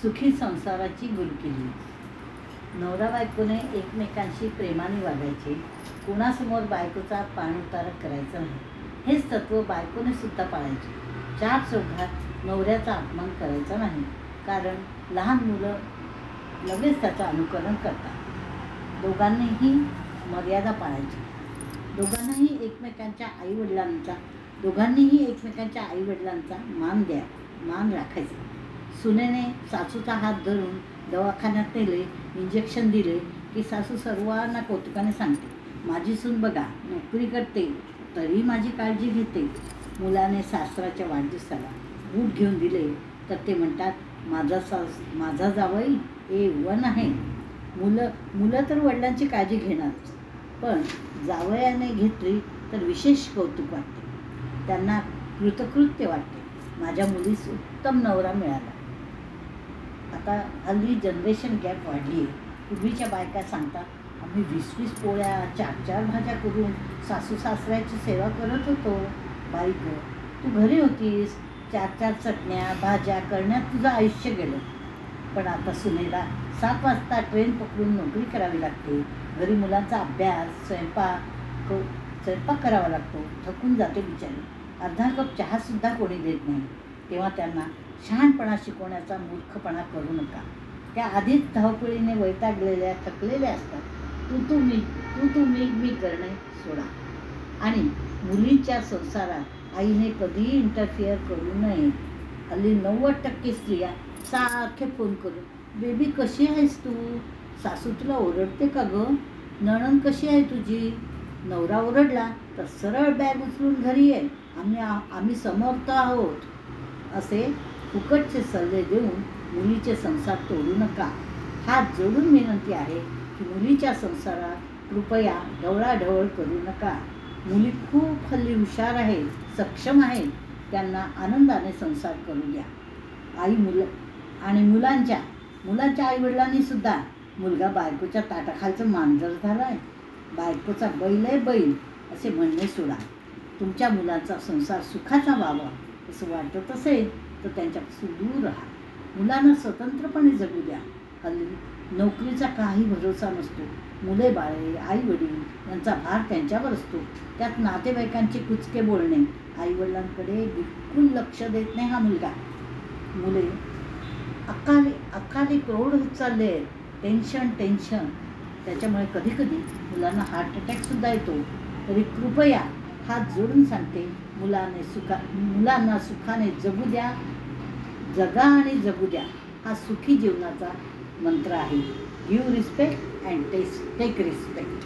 सुखी संसाराची गुरुकिल्ली. नवरा बायकोने एकमेकांशी प्रेमाने वागायचे. कोणासमोर बायकोचा पाणउतारा करायचा नाही. हेच तत्व बायकोने सुद्धा पाळायचे. चार चौघात नवऱ्याचा अपमान करायचा नाही, कारण लहान मुलं लगेच त्याचं अनुकरण करतात. दोघांनीही मर्यादा पाळायची. दोघांनीही एकमेकांच्या आईवडिलांचा मान राखायचा. सुनेने सासूचा हात धरून दवाखान्यात नेले, इंजेक्शन दिले की सासू सर्वांना कौतुकाने सांगते, माझी सून बघा, नोकरी करते तरी माझी काळजी घेते. मुलाने सासराच्या वाढदिवसाला बूट घेऊन दिले तर ते म्हणतात, माझा जावई A1 आहे. मुलं तर वडिलांची काळजी घेणारच, पण जावयाने घेतली तर विशेष कौतुक वाटते. त्यांना कृतकृत्य वाटते, माझ्या मुलीस उत्तम नवरा मिळाला. आता हल्ली जनरेशन गॅप वाढली आहे. पूर्वीच्या बायका सांगतात, आम्ही 20-20 पोळ्या 4-4 भाज्या करून सासू सासऱ्याची सेवा करत होतो. बाई गं, तू घरी होतीस, 4-4 चटण्या भाज्या करण्यात तुझं आयुष्य गेलं. पण आता सुनेला 7 वाजता ट्रेन पकडून नोकरी करावी लागते. घरी मुलांचा अभ्यास स्वयंपाक करावा लागतो. थकून जाते बिचारी. अर्धा कप चहासुद्धा कोणी देत नाही. तेव्हा त्यांना शहाणपणा शिकवण्याचा मूर्खपणा करू नका. त्या आधीच धावपळीने वैतागलेल्या थकलेल्या असतात. तू मी करणे सोडा. आणि मुलींच्या संसारात आईने कधीही इंटरफिअर करू नये. हल्ली 90% स्त्रिया सारखे फोन करून, बेबी कशी आहेस तू, सासू तुला ओरडते का गं, नणंद कशी आहे तुझी. नवरा ओरडला तर सरळ बॅग उचलून घरी ये, आम्ही समर्थ आहोत, असे फुकटचे सल्ले देऊन मुलीचे संसार तोडू नका. हात जोडून विनंती आहे की मुलीच्या संसारात कृपया ढवळाढवळ करू नका. मुली खूप हल्ली हुशार आहेत, सक्षम आहेत. त्यांना आनंदाने संसार करू द्या. मुलांच्या आईवडिलांनी सुद्धा मुलगा बायकोच्या ताटाखालचं मांजर झालाय, बायकोचा बैल आहे बैल असे म्हणणे सोडा. तुमच्या मुलांचा संसार सुखाचा व्हावा असं वाटत असेल तर त्यांच्यापासून दूर राहा. मुलांना स्वतंत्रपणे जगू द्या. हल्ली नोकरीचा काही भरोसा नसतो. मुले बाळे आई वडील यांचा भार त्यांच्यावर असतो. त्यात नातेवाईकांचे कुचके बोलणे. आईवडिलांकडे बिलकुल लक्ष देत नाही हा मुलगा. मुले अकाली क्रोड होत चालले आहेत. टेन्शन. त्याच्यामुळे कधी मुलांना हार्ट अटॅकसुद्धा येतो. तरी कृपया हात जोडून सांगते, मुलांना सुखाने जगू द्या. जगा आणि जगू द्या हा सुखी जीवनाचा मंत्र आहे. Give respect and take respect.